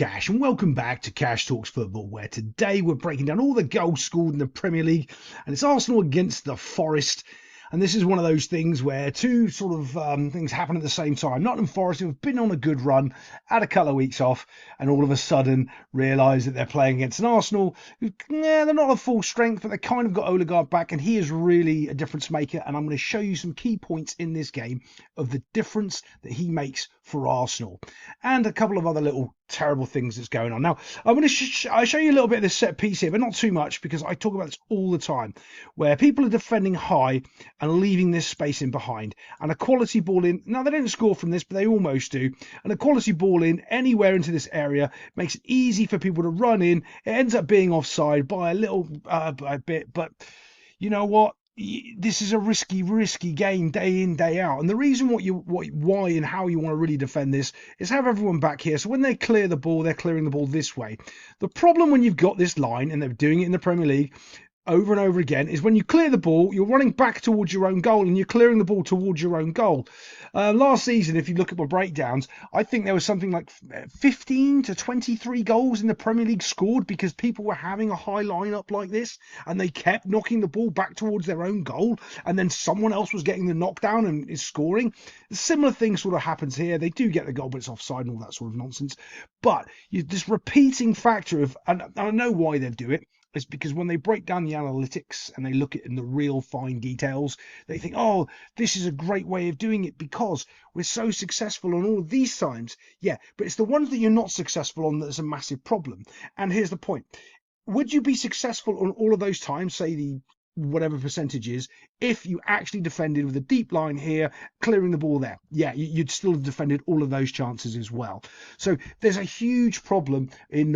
Cash, and welcome back to Cash Talks Football, where today we're breaking down all the goals scored in the Premier League, and it's Arsenal against the Forest. And this is one of those things where two sort of things happen at the same time. Nottingham Forest, who have been on a good run, had a couple of weeks off, and all of a sudden realise that they're playing against an Arsenal who, they're not at full strength, but they kind of got Odegaard back, and he is really a difference maker. And I'm going to show you some key points in this game of the difference that he makes for Arsenal, and a couple of other little terrible things that's going on. Now, I'm going to show you a little bit of this set piece here, but not too much, because I talk about this all the time, where people are defending high and leaving this space in behind, and a quality ball in. Now, they don't score from this, but they almost do. And a quality ball in anywhere into this area makes it easy for people to run in. It ends up being offside by a little bit, but you know what? This is a risky game day in, day out. And the reason why and how you want to really defend this is have everyone back here. So when they clear the ball, they're clearing the ball this way. The problem when you've got this line, and they're doing it in the Premier League over and over again, is when you clear the ball, you're running back towards your own goal and you're clearing the ball towards your own goal. Last season, if you look at my breakdowns, I think there was something like 15 to 23 goals in the Premier League scored because people were having a high lineup like this and they kept knocking the ball back towards their own goal, and then someone else was getting the knockdown and is scoring. A similar thing sort of happens here. They do get the goal, but it's offside and all that sort of nonsense. But this repeating factor of, and I know why they do it, is because when they break down the analytics and they look at in the real fine details, they think, oh, this is a great way of doing it because we're so successful on all of these times. Yeah, but it's the ones that you're not successful on that's a massive problem. And here's the point. Would you be successful on all of those times, say the whatever percentage is, if you actually defended with a deep line here, clearing the ball there? Yeah, you'd still have defended all of those chances as well. So there's a huge problem in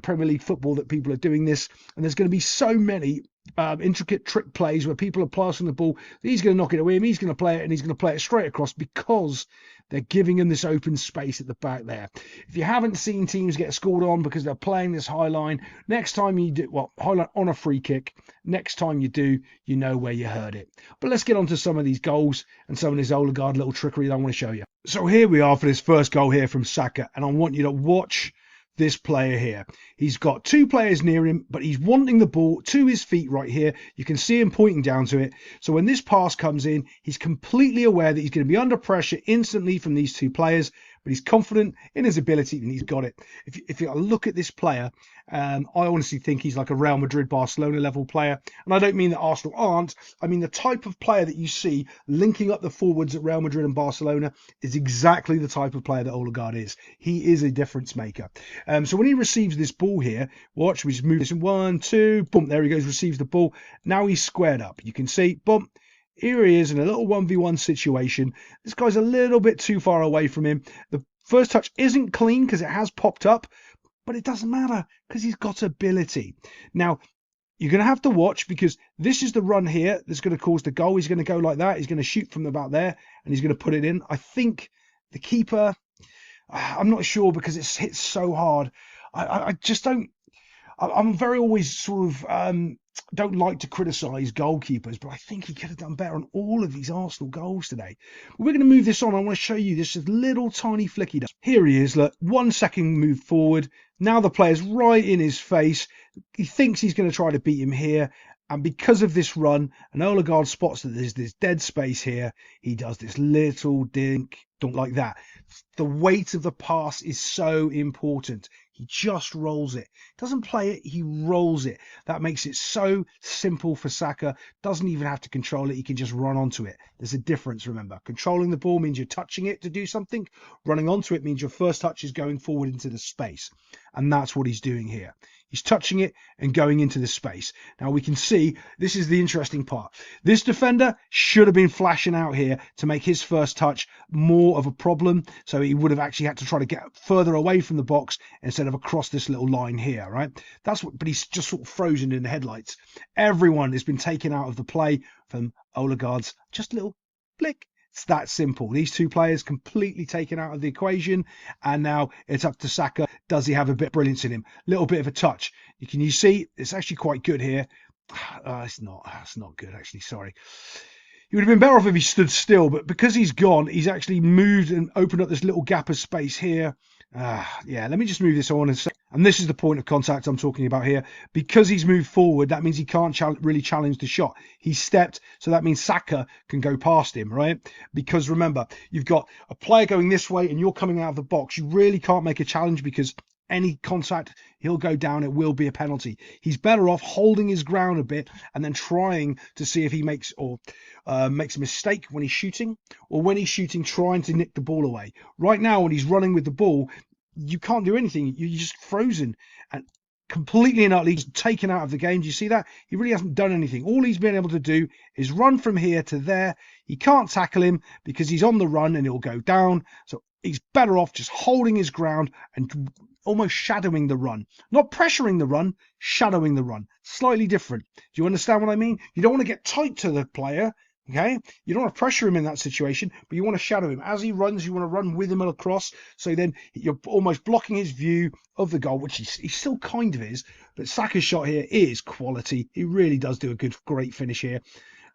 Premier League football that people are doing this, and there's going to be so many intricate trick plays where people are passing the ball. He's going to knock it away, he's going to play it, and he's going to play it straight across because they're giving him this open space at the back there. If you haven't seen teams get scored on because they're playing this high line, next time you do, high line on a free kick, next time you do, you know where you heard it. But let's get on to some of these goals and some of this Odegaard little trickery that I want to show you. So here we are for this first goal here from Saka, and I want you to watch this player here. He's got two players near him, but he's wanting the ball to his feet right here. You can see him pointing down to it. So when this pass comes in, he's completely aware that he's going to be under pressure instantly from these two players, but he's confident in his ability and he's got it. If you look at this player, I honestly think he's like a Real Madrid, Barcelona level player. And I don't mean that Arsenal aren't. I mean the type of player that you see linking up the forwards at Real Madrid and Barcelona is exactly the type of player that Odegaard is. He is a difference maker. So when he receives this ball here, watch, we just move this in 1, 2, boom, there he goes, receives the ball. Now he's squared up. You can see, boom, here he is in a little 1v1 situation. This guy's a little bit too far away from him. The first touch isn't clean because it has popped up, but it doesn't matter because he's got ability. Now, you're going to have to watch because this is the run here that's going to cause the goal. He's going to go like that. He's going to shoot from about there and he's going to put it in. I think the keeper, I'm not sure because it's hit so hard. I just don't, I'm very always sort of don't like to criticise goalkeepers, but I think he could have done better on all of these Arsenal goals today. We're going to move this on. I want to show you this little tiny flick he does. Here he is, look, 1 second move forward. Now the player's right in his face. He thinks he's going to try to beat him here. And because of this run, and Odegaard spots that there's this dead space here, he does this little dink like that. The weight of the pass is so important. He just rolls it. Doesn't play it, he rolls it. That makes it so simple for Saka. Doesn't even have to control it. He can just run onto it. There's a difference, remember. Controlling the ball means you're touching it to do something. Running onto it means your first touch is going forward into the space. And that's what he's doing here. He's touching it and going into the space. Now we can see, this is the interesting part. This defender should have been flashing out here to make his first touch more of a problem. So he would have actually had to try to get further away from the box instead of across this little line here, right? But he's just sort of frozen in the headlights. Everyone has been taken out of the play from Odegaard's just little flick. It's that simple. These two players completely taken out of the equation, and now it's up to Saka. Does he have a bit of brilliance in him? Little bit of a touch. You see, it's actually quite good here. It's not good actually. Sorry. He would have been better off if he stood still, but because he's gone, he's actually moved and opened up this little gap of space here. Yeah, let me just move this on. And this is the point of contact I'm talking about here. Because he's moved forward, that means he can't really challenge the shot. He's stepped, so that means Saka can go past him, right? Because remember, you've got a player going this way and you're coming out of the box. You really can't make a challenge because any contact, he'll go down. It will be a penalty. He's better off holding his ground a bit and then trying to see if he makes a mistake when he's shooting, or when he's shooting, trying to nick the ball away. Right now, when he's running with the ball, you can't do anything. You're just frozen and completely and utterly taken out of the game. Do you see that? He really hasn't done anything. All he's been able to do is run from here to there. He can't tackle him because he's on the run and he'll go down. So he's better off just holding his ground and almost shadowing the run. Not pressuring the run, shadowing the run. Slightly different. Do you understand what I mean? You don't want to get tight to the player. Okay, you don't want to pressure him in that situation, but you want to shadow him. As he runs, you want to run with him across, so then you're almost blocking his view of the goal, which he still kind of is. But Saka's shot here is quality. He really does do a great finish here.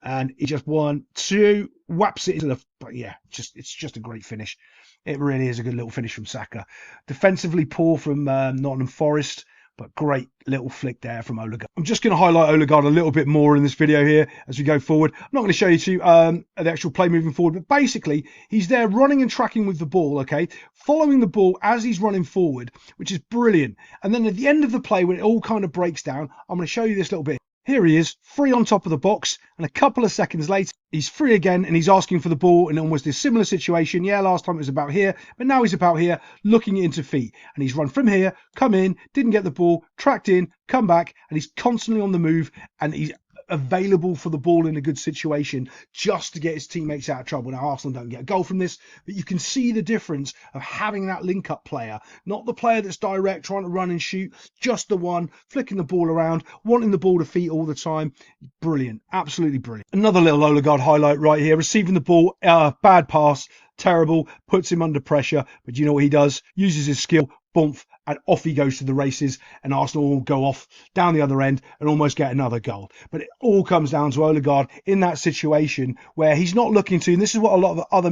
And he just 1, 2, whaps it into the... But yeah, it's just a great finish. It really is a good little finish from Saka. Defensively poor from Nottingham Forest, but great little flick there from Odegaard. I'm just going to highlight Odegaard a little bit more in this video here as we go forward. I'm not going to show you the actual play moving forward, but basically he's there running and tracking with the ball, okay, following the ball as he's running forward, which is brilliant. And then at the end of the play, when it all kind of breaks down, I'm going to show you this little bit. Here he is, free on top of the box, and a couple of seconds later, he's free again, and he's asking for the ball in almost a similar situation. Yeah, last time it was about here, but now he's about here, looking into feet. And he's run from here, come in, didn't get the ball, tracked in, come back, and he's constantly on the move, and he's available for the ball in a good situation just to get his teammates out of trouble. Now, Arsenal don't get a goal from this, but you can see the difference of having that link-up player, not the player that's direct, trying to run and shoot, just the one, flicking the ball around, wanting the ball to feet all the time. Brilliant, absolutely brilliant. Another little Odegaard highlight right here, receiving the ball, bad pass, terrible, puts him under pressure, but you know what he does? Uses his skill, boomf, and off he goes to the races, and Arsenal will go off down the other end and almost get another goal. But it all comes down to Odegaard in that situation where he's not looking to, and this is what a lot of the other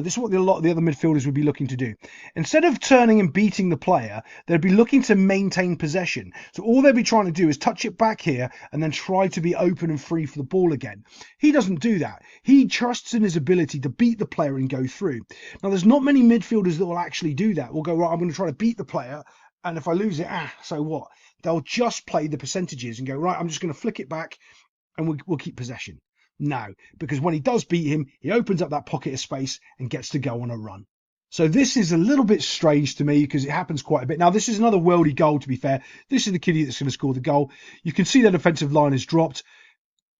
this is what a lot of the other midfielders would be looking to do. Instead of turning and beating the player, they'd be looking to maintain possession. So all they'd be trying to do is touch it back here and then try to be open and free for the ball again. He doesn't do that. He trusts in his ability to beat the player and go through. Now, there's not many midfielders that will actually do that. We'll go, right, I'm going to try to beat the player, and if I lose it, so what? They'll just play the percentages and go, right, I'm just going to flick it back and we'll keep possession. No, because when he does beat him, he opens up that pocket of space and gets to go on a run. So this is a little bit strange to me because it happens quite a bit. Now, this is another worldy goal, to be fair. This is the kiddie that's going to score the goal. You can see the defensive line is dropped.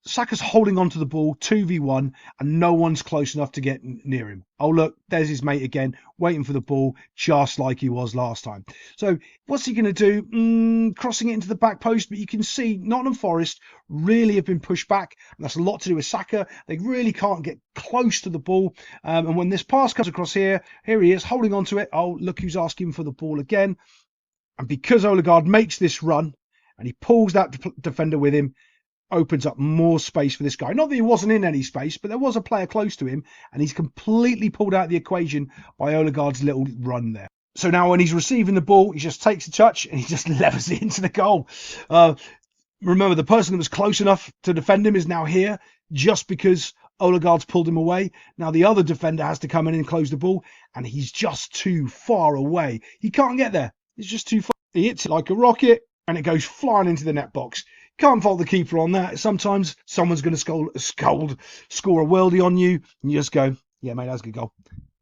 Saka's holding onto the ball, 2v1, and no one's close enough to get near him. Oh, look, there's his mate again, waiting for the ball, just like he was last time. So what's he going to do? Crossing it into the back post, but you can see Nottingham Forest really have been pushed back, and that's a lot to do with Saka. They really can't get close to the ball, and when this pass comes across here he is, holding onto it. Oh, look who's asking for the ball again. And because Odegaard makes this run, and he pulls that defender with him, opens up more space for this guy. Not that he wasn't in any space, but there was a player close to him, and he's completely pulled out of the equation by Odegaard's little run there. So now when he's receiving the ball, he just takes a touch and he just levers it into the goal. Remember, the person that was close enough to defend him is now here just because Odegaard's pulled him away. Now the other defender has to come in and close the ball, and he's just too far away. He can't get there. He's just too far. He hits it like a rocket, and it goes flying into the net box. Can't fault the keeper on that. Sometimes someone's going to score a worldie on you, and you just go, yeah, mate, that's a good goal.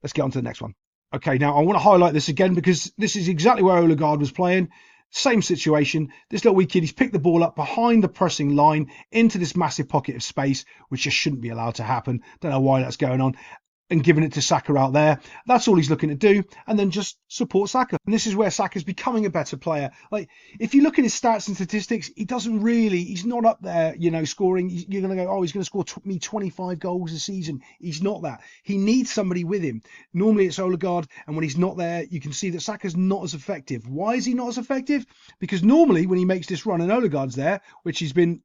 Let's get on to the next one. Okay, now I want to highlight this again because this is exactly where Odegaard was playing. Same situation. This little wee kid, he's picked the ball up behind the pressing line into this massive pocket of space, which just shouldn't be allowed to happen. Don't know why that's going on. And giving it to Saka out there. That's all he's looking to do, and then just support Saka. And this is where Saka's becoming a better player. Like, if you look at his stats and statistics, he's not up there, scoring. You're going to go, oh, he's going to score me 25 goals a season. He's not that. He needs somebody with him. Normally it's Odegaard, and when he's not there, you can see that Saka's not as effective. Why is he not as effective? Because normally when he makes this run and Odegaard's there, which he's been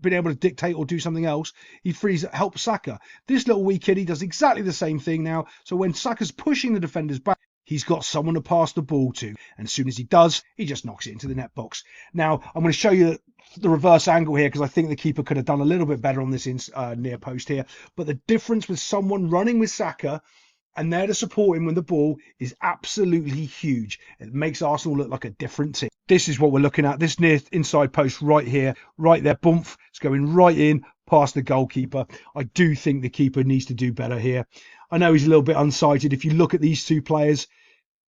able to dictate or do something else, he helps Saka. This little wee kid, he does exactly the same thing now. So when Saka's pushing the defenders back, he's got someone to pass the ball to. And as soon as he does, he just knocks it into the net box. Now, I'm going to show you the reverse angle here because I think the keeper could have done a little bit better on this near post here. But the difference with someone running with Saka and there to support him with the ball is absolutely huge. It makes Arsenal look like a different team. This is what we're looking at. This near inside post right here, right there. Boomf. It's going right in past the goalkeeper. I do think the keeper needs to do better here. I know he's a little bit unsighted. If you look at these two players,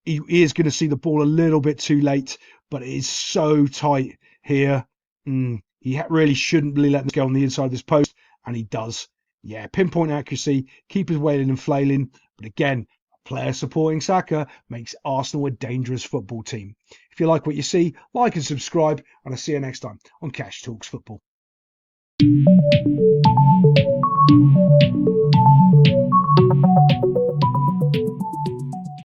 he is going to see the ball a little bit too late, but it is so tight here. He really shouldn't really let this go on the inside of this post, and he does. Yeah, pinpoint accuracy, keepers wailing and flailing. But again, a player supporting Saka makes Arsenal a dangerous football team. If you like what you see, like and subscribe, and I'll see you next time on Cash Talks Football.